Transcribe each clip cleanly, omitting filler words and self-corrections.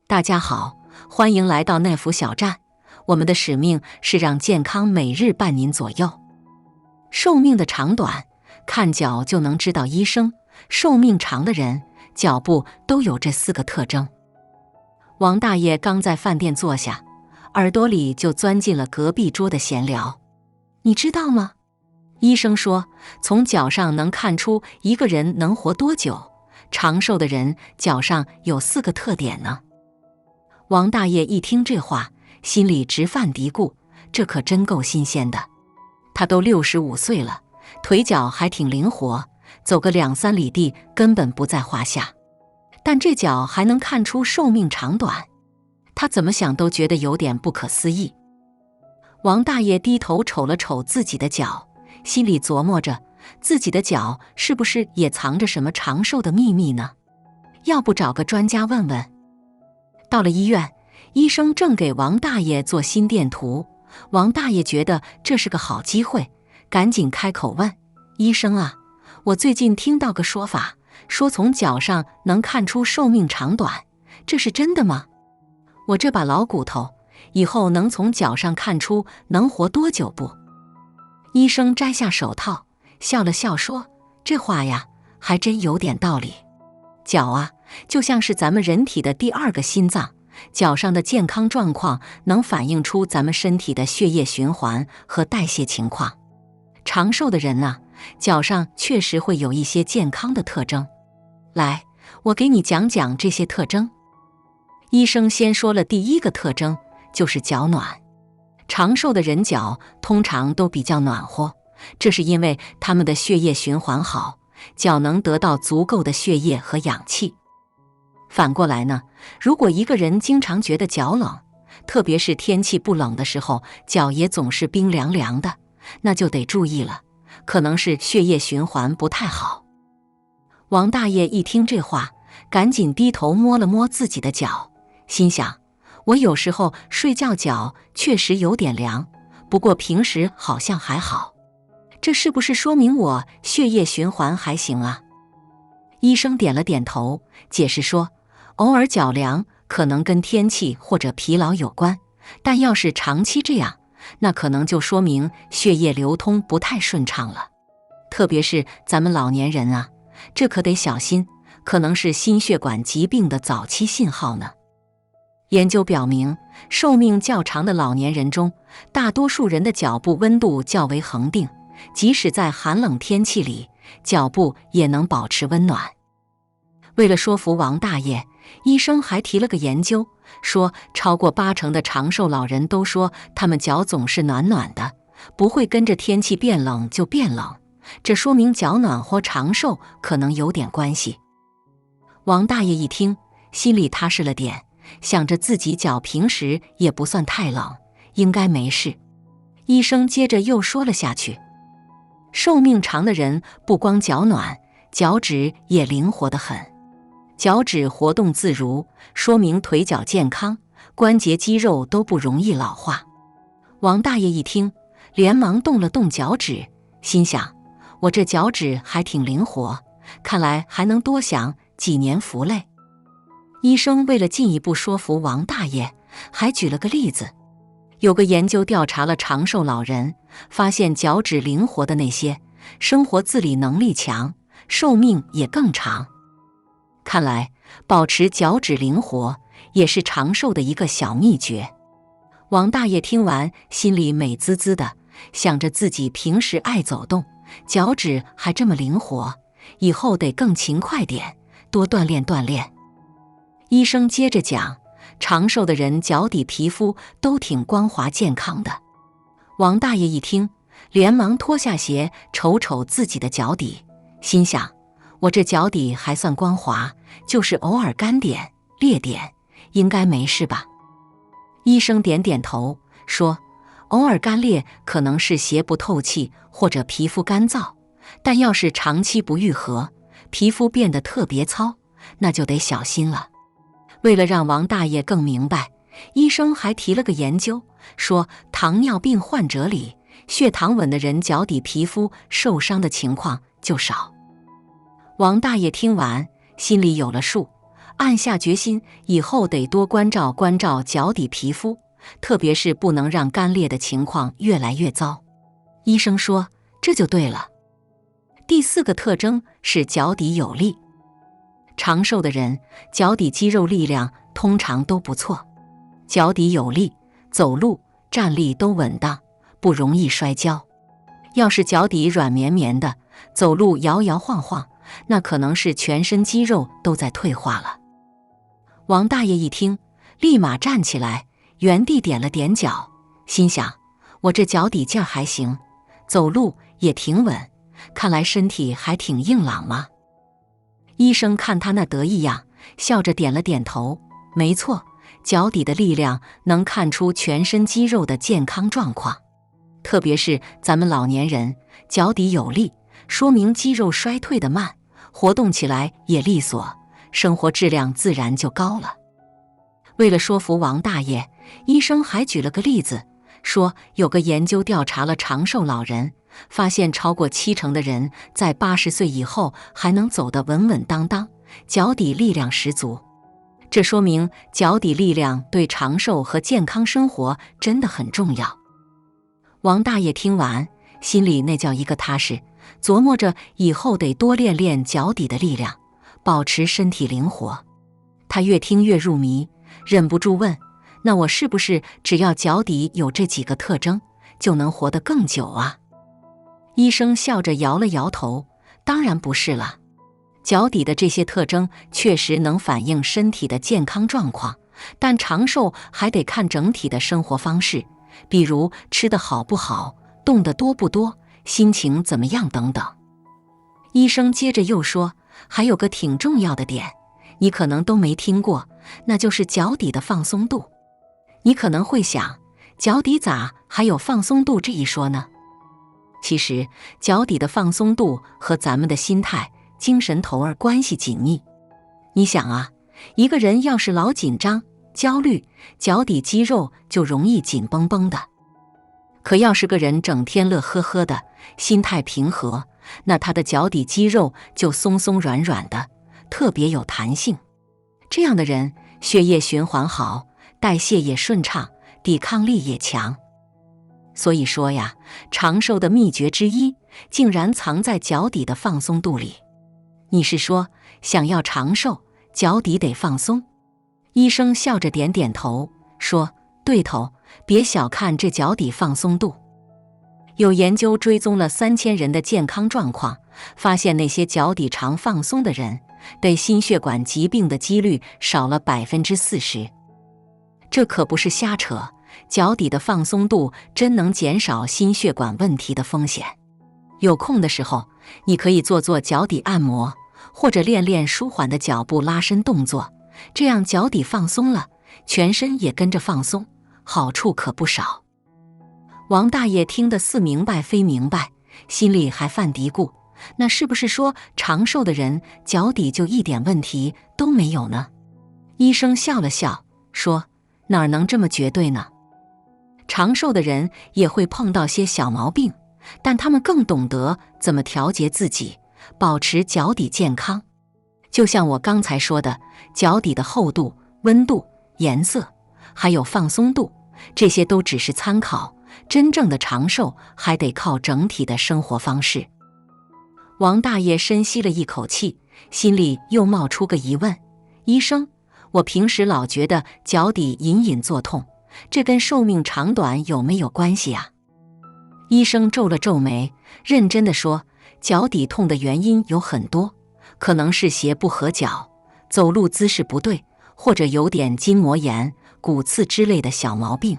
大家好，欢迎来到奈福小站。我们的使命是让健康每日伴您左右。寿命的长短，看脚就能知道医生。寿命长的人，脚部都有这4个特征。王大爷刚在饭店坐下，耳朵里就钻进了隔壁桌的闲聊。你知道吗？医生说，从脚上能看出一个人能活多久。长寿的人脚上有4个特点呢。王大爷一听这话，心里直犯嘀咕，这可真够新鲜的。他都65岁了，腿脚还挺灵活，走个2-3里地根本不在话下。但这脚还能看出寿命长短，他怎么想都觉得有点不可思议。王大爷低头瞅了瞅自己的脚，心里琢磨着，自己的脚是不是也藏着什么长寿的秘密呢？要不找个专家问问。到了医院，医生正给王大爷做心电图。王大爷觉得这是个好机会，赶紧开口问：医生啊，我最近听到个说法，说从脚上能看出寿命长短，这是真的吗？我这把老骨头，以后能从脚上看出能活多久不？医生摘下手套，笑了笑说：这话呀，还真有点道理。脚啊，就像是咱们人体的第2个心脏，脚上的健康状况能反映出咱们身体的血液循环和代谢情况。长寿的人啊，脚上确实会有一些健康的特征。来，我给你讲讲这些特征。医生先说了第1个特征，就是脚暖。长寿的人脚通常都比较暖和，这是因为他们的血液循环好，脚能得到足够的血液和氧气。反过来呢，如果一个人经常觉得脚冷，特别是天气不冷的时候，脚也总是冰凉凉的，那就得注意了，可能是血液循环不太好。王大爷一听这话，赶紧低头摸了摸自己的脚，心想，我有时候睡觉脚确实有点凉，不过平时好像还好，这是不是说明我血液循环还行啊？医生点了点头，解释说，偶尔脚凉可能跟天气或者疲劳有关，但要是长期这样，那可能就说明血液流通不太顺畅了。特别是咱们老年人啊，这可得小心，可能是心血管疾病的早期信号呢。研究表明，寿命较长的老年人中，大多数人的脚部温度较为恒定，即使在寒冷天气里，脚部也能保持温暖。为了说服王大爷，医生还提了个研究，说超过80%的长寿老人都说他们脚总是暖暖的，不会跟着天气变冷就变冷，这说明脚暖和长寿可能有点关系。王大爷一听，心里踏实了点，想着自己脚平时也不算太冷，应该没事。医生接着又说了下去，寿命长的人不光脚暖，脚趾也灵活得很。脚趾活动自如，说明腿脚健康，关节肌肉都不容易老化。王大爷一听，连忙动了动脚趾，心想，我这脚趾还挺灵活，看来还能多享几年福嘞。医生为了进一步说服王大爷，还举了个例子。有个研究调查了长寿老人，发现脚趾灵活的那些，生活自理能力强，寿命也更长。看来保持脚趾灵活也是长寿的一个小秘诀。王大爷听完，心里美滋滋的，想着自己平时爱走动，脚趾还这么灵活，以后得更勤快点，多锻炼锻炼。医生接着讲，长寿的人脚底皮肤都挺光滑健康的。王大爷一听，连忙脱下鞋瞅瞅自己的脚底，心想，我这脚底还算光滑，就是偶尔干点裂点，应该没事吧？医生点点头说，偶尔干裂可能是鞋不透气或者皮肤干燥，但要是长期不愈合，皮肤变得特别糙，那就得小心了。为了让王大爷更明白，医生还提了个研究，说糖尿病患者里，血糖稳的人脚底皮肤受伤的情况就少。王大爷听完，心里有了数，暗下决心，以后得多关照脚底皮肤，特别是不能让干裂的情况越来越糟。医生说，这就对了。第4个特征是脚底有力。长寿的人脚底肌肉力量通常都不错，脚底有力，走路站立都稳当，不容易摔跤。要是脚底软绵绵的，走路摇摇晃晃，那可能是全身肌肉都在退化了。王大爷一听，立马站起来，原地点了点脚，心想，我这脚底劲儿还行，走路也挺稳，看来身体还挺硬朗嘛。医生看他那得意样，笑着点了点头，没错，脚底的力量能看出全身肌肉的健康状况，特别是咱们老年人，脚底有力，说明肌肉衰退的慢，活动起来也利索，生活质量自然就高了。为了说服王大爷，医生还举了个例子，说有个研究调查了长寿老人，发现超过70%的人在80岁以后还能走得稳稳当当，脚底力量十足。这说明脚底力量对长寿和健康生活真的很重要。王大爷听完，心里那叫一个踏实，琢磨着以后得多练练脚底的力量，保持身体灵活。他越听越入迷，忍不住问，那我是不是只要脚底有这几个特征，就能活得更久啊？医生笑着摇了摇头，当然不是了。脚底的这些特征确实能反映身体的健康状况，但长寿还得看整体的生活方式，比如吃得好不好，动得多不多，心情怎么样等等。医生接着又说，还有个挺重要的点，你可能都没听过，那就是脚底的放松度。你可能会想，脚底咋还有放松度这一说呢？其实，脚底的放松度和咱们的心态、精神头儿关系紧密。你想啊，一个人要是老紧张、焦虑，脚底肌肉就容易紧绷绷的。可要是个人整天乐呵呵的，心态平和，那他的脚底肌肉就松松软软的，特别有弹性。这样的人，血液循环好，代谢也顺畅，抵抗力也强。所以说呀，长寿的秘诀之一，竟然藏在脚底的放松度里。你是说，想要长寿，脚底得放松？医生笑着点点头，说，对头，别小看这脚底放松度。有研究追踪了3000人的健康状况，发现那些脚底常放松的人，得心血管疾病的几率少了40%。这可不是瞎扯，脚底的放松度真能减少心血管问题的风险。有空的时候，你可以做做脚底按摩，或者练练舒缓的脚部拉伸动作，这样脚底放松了，全身也跟着放松，好处可不少。王大爷听得似明白非明白，心里还犯嘀咕，那是不是说长寿的人脚底就一点问题都没有呢？医生笑了笑，说，哪能这么绝对呢？长寿的人也会碰到些小毛病，但他们更懂得怎么调节自己，保持脚底健康。就像我刚才说的，脚底的厚度、温度、颜色，还有放松度，这些都只是参考，真正的长寿还得靠整体的生活方式。王大爷深吸了一口气，心里又冒出个疑问，医生，我平时老觉得脚底隐隐作痛，这跟寿命长短有没有关系啊？医生皱了皱眉，认真地说，脚底痛的原因有很多，可能是鞋不合脚，走路姿势不对，或者有点筋膜炎、骨刺之类的小毛病。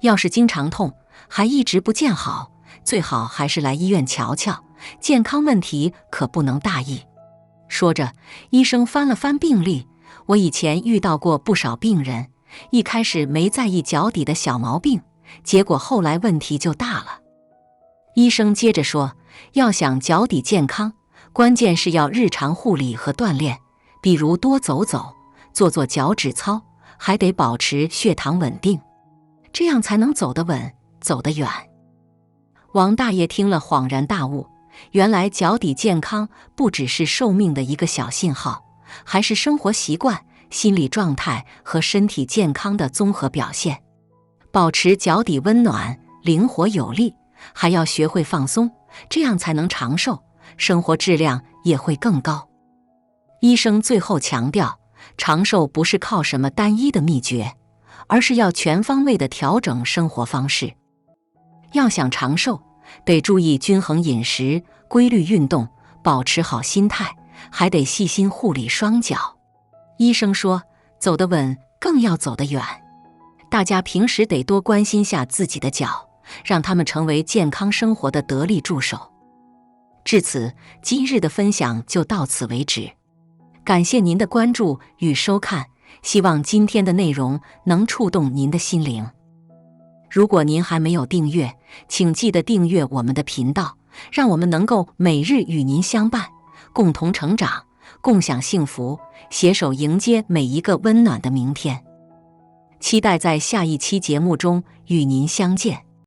要是经常痛，还一直不见好，最好还是来医院瞧瞧，健康问题可不能大意。说着，医生翻了翻病历，我以前遇到过不少病人，一开始没在意脚底的小毛病，结果后来问题就大了。医生接着说，要想脚底健康，关键是要日常护理和锻炼，比如多走走，做做脚趾操，还得保持血糖稳定，这样才能走得稳，走得远。王大爷听了恍然大悟，原来脚底健康不只是寿命的一个小信号，还是生活习惯、心理状态和身体健康的综合表现。保持脚底温暖、灵活有力，还要学会放松，这样才能长寿，生活质量也会更高。医生最后强调，长寿不是靠什么单一的秘诀，而是要全方位地调整生活方式。要想长寿，得注意均衡饮食、规律运动，保持好心态，还得细心护理双脚。医生说，走得稳，更要走得远。大家平时得多关心下自己的脚，让他们成为健康生活的得力助手。至此，今日的分享就到此为止。感谢您的关注与收看，希望今天的内容能触动您的心灵。如果您还没有订阅，请记得订阅我们的频道，让我们能够每日与您相伴，共同成长，共享幸福，携手迎接每一个温暖的明天。期待在下一期节目中与您相见。